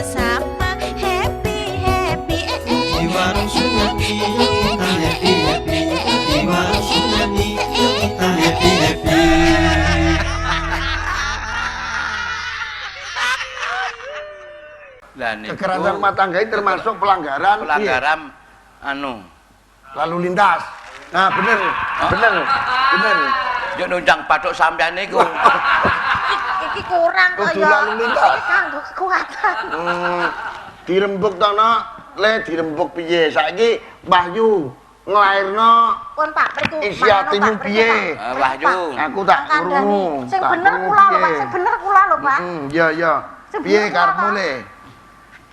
bersama happy happy Di warung Sunyanyi kita happy happy. Di warung Sunyanyi kita happy happy. Kekerasan rumah tangga ini termasuk pelanggaran lalu lintas. Nah, bener. Yo nunjang bathuk sampean niku. Iki kurang kok Kudu ya. lalu lintas. Iki kanggo kekuatan. Dirembuk to no, le dirembuk piye? Saiki Wahyu nglairno Pun Pak Priku. Isiatimu piye? Wahyu. Aku tak krungu. Sing bener kula lho, Pak. Sing bener kula lho, Pak. Iya. Sing Piye bener kula, karepmu Pak. le?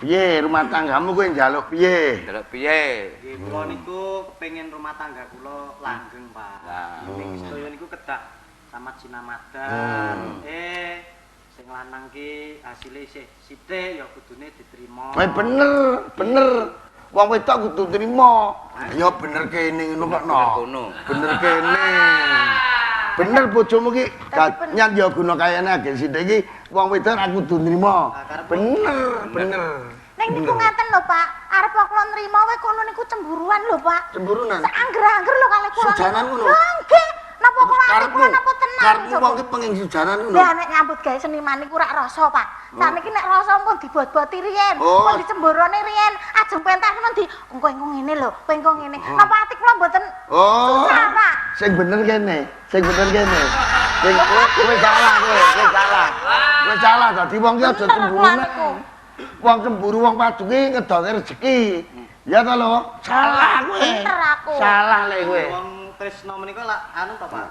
Piye rumah tanggamu kowe njaluk piye? Delok piye? Nggih, kula niku kepengin rumah tangga kula langgeng, Pak. Lah. Ning sedaya niku kedak tamat sinamadan. Sing lanang ki hasile isih sithik ya kudune diterima. Bener. Wong wedok kudu trima. Ya bener kene ngono kok no. Bener kene. Bener bojomu ki nyat ya guna kayane agek sithik iki wong wedok aku kudu nrimo. Bener. Ning niku ngaten lho, Pak. Arep kula nrimo wae kono niku cemburuan lho, Pak. Cemburunan. Angger-angger lho kalih kula. Sujanan ngono? Nggih. Napa kula Karepmu napa tenang. karepmu wong ki pengen sujanan ngono. Lah nek nyambut gawe seniman niku rak rasa, Pak. Sakniki nek rasa pun dibot-boti riyen, pun dicemburone riyen, ajeng pentas men di engko ngene lho, kowe engko ngene. Napa ati kula mboten susah, Pak. Sing bener kene. Sing kowe salah Kowe salah dadi wong ki aja cemburu nek. Wong cemburu wong paduke ngedoke rezeki. Ya to lho, salah kowe. Bener aku. Salah le kowe. Wong tresno menika lak anu to, Pak.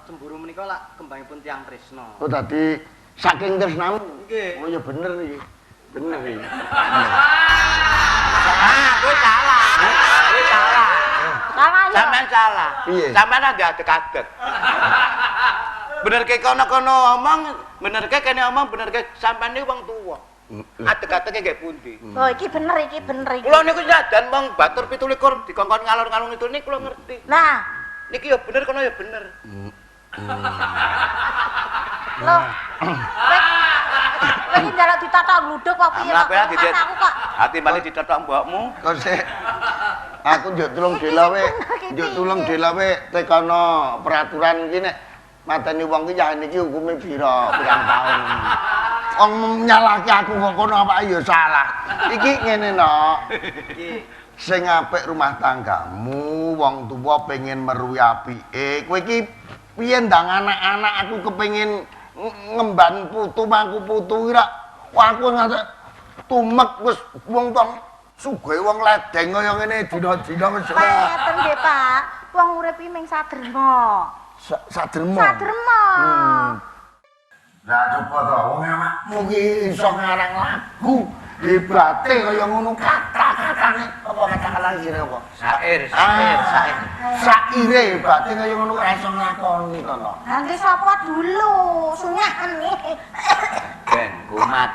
Cemburu menika lak kembangipun tiang tresno. Oh dadi saking tresnamu. Nggih. Oh ya bener iki. Bener iki. Kowe salah. Salah ya. Sampean salah. Piye? Sampean agak adek-adek. Bener ke kono-kono omong, bener ke kene omong, bener ke sampean niku wong tuwa. Adek-adeke nggih pundi? Oh iki bener iki. Kula niku nyadan wong batur 17 dikongkon ngalor-ngalor itu niku kula ngerti. Nah, Niki ya bener kono ya bener. lho. Kowe iki njaluk ditata gluduk kok piye Amlah kowe kok aku kok. hati bali ditetok mbokmu. Kok sik aku njuk tulung delawe tekono peraturan iki nek mateni wong ki ya niki hukume pirang taun. Wong nyalahke aku kok kono apa ya salah. Iki ngene no. Sing apik rumah tanggamu, wong tuwa pengen meruhi apike. Kowe iki piye ndang anak-anak aku kepengin ngemban putu mangku putu ki rak. Wah aku ngantek tumek wis wong tong sugih wong ledeng kaya ngene dina-dina wis ora. Ngeten nggih, Pak. Wong urip iki ming sadrema. Sadermo. Lah coba to wong awakmu ki iso ngarang lagu. Hebate kaya ngono kata-katane apa kata-kata iki apa? Sair. Saire hebate kaya ngono ora iso nglakoni to no. Nanti sapa dulu? Sunyahan nih. Ben kumat.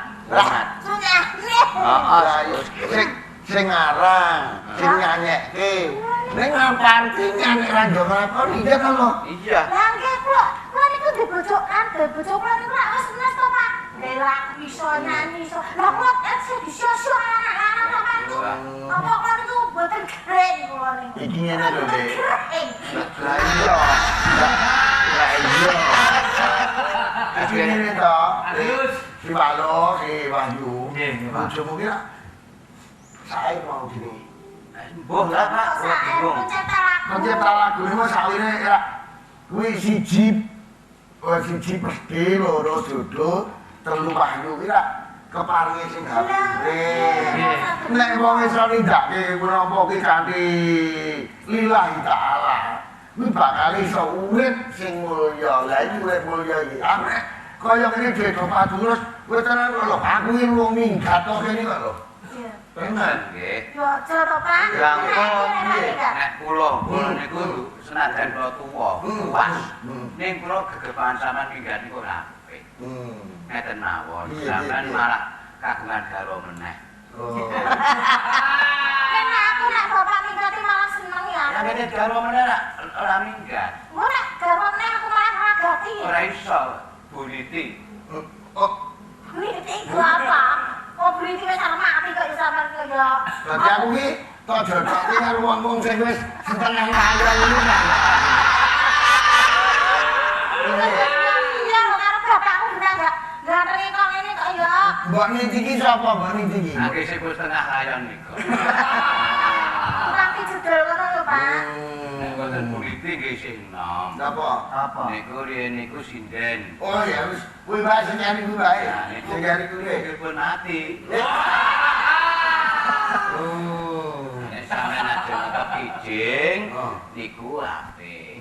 Sunyahan nih. Heeh. Sing ngarang, sing nyanyekke. Ning ngapain nyanyi ra yo nglakoni ya to lho. Iya. Lah nggih kula niku di bojokan, kula niku rak wis nes to, Pak. Delak iso nyanyi iso. Lah kula iso anak-anak sampean niku. Apa kula niku mboten keren kula niku. Iki ngene lho, Dek. Keren. Lah iya. Iki ngene to. Si Balo, si Wahyu. Bojomu ki rak sae mau dini. Mbah lah Pak, kula bingung. Mencipta lagu ini mas sawine ya kuwi siji pesthi loro jodoh telu Wahyu ki rak keparinge sing gabure. Nek wong iso nindakake menapa ki kanthi lillahi taala kuwi bakal iso urip sing mulya. Lah iki urip mulya iki arek kaya ngene dhewe padu terus kowe tenan lho aku iki wong minggat kok kene kok lho. Bener nggih. Yo aja to, Pak. Langkung nek kula niku senajan kula tuwa, puas. Ning kula gegepan sampean minggat niku ora apik. Ngeten mawon. Sampeyan malah kagungan garwa meneh. Nek aku nek bapak minggati malah seneng ya. Ya ngene garwa meneh ora minggat. Engko nek garwa meneh aku malah ragati. Ora iso, buliti. Oh, Ini apa? Oh, kaya. Dadi aku ki tok jodoki karo wong-wong sing wis setengah kaya iki. Iya, karo bapakku bener enggak ganteng kok ngene kok ya. Mbak Niti ki sapa Mbak Niti ki? Aku sing wis setengah layon niku. Nanti jedul ngono lho, Pak. Mboten politik nggih sing nom. Napa? Apa? Niku riyen niku sinden. Oh ya wis kuwi wae sing nyari kuwi wae. Sing nyari kuwi. Niku pun mati. Oh. Nek sampeyan aja ngetop kijing, Oh. niku apik.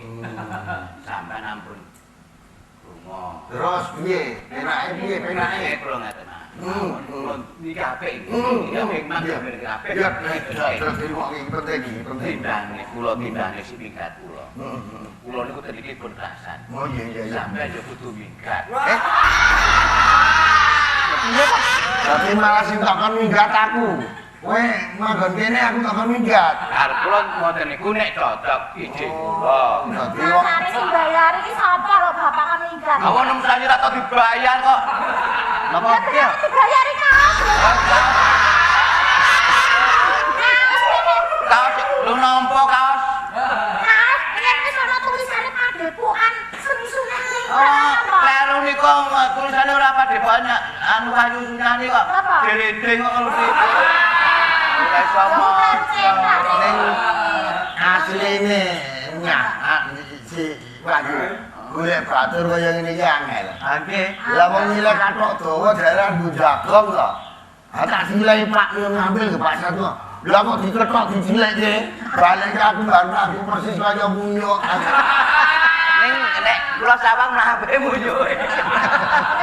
Sampeyan ampun lunga. Terus piye? Penake piye? Penake. Kula ngaten. Kula niki apik. Niki apik mangga niki apik. Ya, terus dirungokke iki penting iki, penting. Timbang kula timbang si minggat kula. Kula niku tadi pun rasan. Oh iya iya iya. Sampeyan yo kudu minggat. Tapi malah sing takon minggat aku. Kowe manggon kene aku takon minggat. Arep kula ngoten niku nek cocok ijin kula. Dadi Nah, wong sing bayar iki sapa lho bapak kan minggat. Awon nem sanyi ra tau dibayar kok. Napa iki ya? Dibayari kaos. Kaos lu nampa kaos. Kaos yen wis ana tulisane padepokan seni sunah ning Oh, kleru niku tulisane ora padepokan anu kayu sunyane kok. Apa? Dirinding kok ngono iki. Ora iso maca. ning asline nyak si Wahyu. Golek batur kaya ngene iki angel. Nggih. Lah wong nyilek kathok dawa daerah Bujagong kok. Tak silai Pak yo ngambil ke pasar kok. Lah kok diketok dijileke. Balik aku baru aku persis kaya muyuk. Ning nek kula sawang mlape munjuk. Wis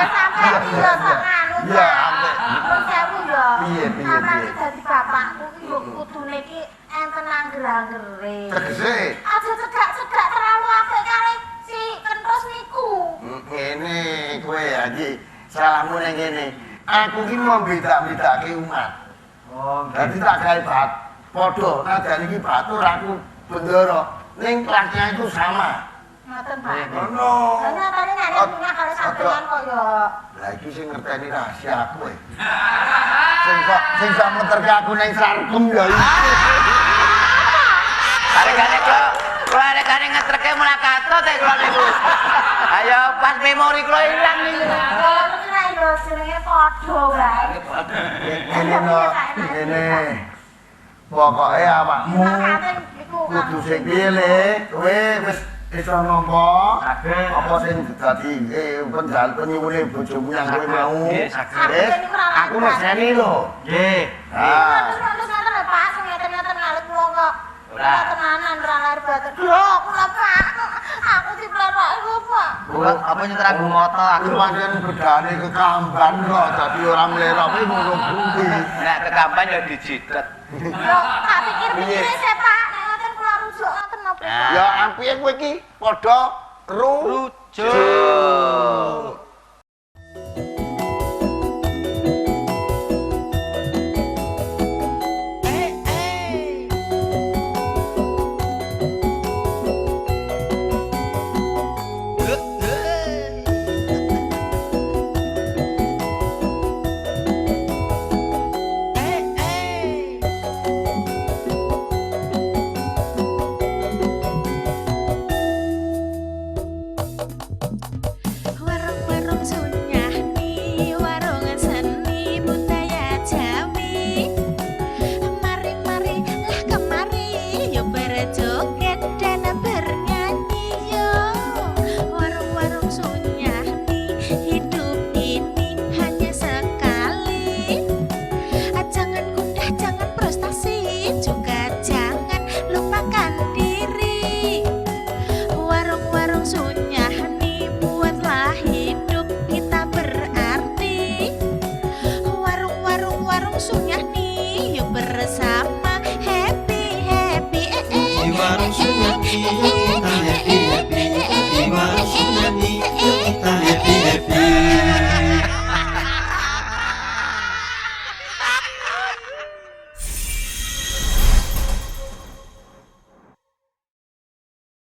sampe iya sak anu. Iya, apik. Terus sewu ya. Piye, piye, Sampeyan piye? dadi bapakku ki yo kudune ki enten angger-anggere. Tegese Aja cedak-cedak terlalu apik kare si kentos niku. ngene kowe iki salahmu ning kene. Aku ki mau beda-bedake umat. Oh, Dadi tak gawe padha najan iki batur aku bendoro. Ning kelasnya itu sama. Ngoten, Pak. Ngono. Lah nyatane nek punya karo sampeyan kok ya. Lah iki sing ngerteni rahasia aku. Sing sok ngeterke aku ning sarkem ya iki. Arek-arek kula arek-arek ngetreke mulai katot e kula niku. Ayo pas memori kula ilang niku. Kalau kira yo jenenge padha wae. Ngene no, ngene. Pokoke awakmu Makane iku kudu sing piye le? Kowe wis iso nampa apa sing dadi penjal penyuwune bojomu yang kowe mau. Nggih, saged. Wis, aku meseni lho. Nggih. Ah. terus ngoten lho Pak, sing ngeten-ngeten ngalih kula kok. Ora. Tenanan ora lahir batin. Lho, kula Pak. Aku dipleroki lho Pak. Apa nyetir aku moto Aku aku. pancen bedane kekamban kok dadi ora mleroki ngono kuwi. Nek kekampan ya dijitet. Lho, tak pikir-pikir sih Pak, nek ngoten kula rujuk ngoten napa. Ya ampike kowe iki padha rujuk. Warung-warung sunyah nih, warung seni budaya Jawi. Mari-mari lah kemari, yuk berjoget dan bernyanyi yo. Warung-warung sunyah nih, hidup ini hanya sekali. Jangan gundah, jangan frustasi, juga jangan lupakan diri. Warung-warung sunyah nih, buatlah hidup kita berarti. Warung-warung sunyah nih, yuk bersama happy happy. Di warung sunyah nih,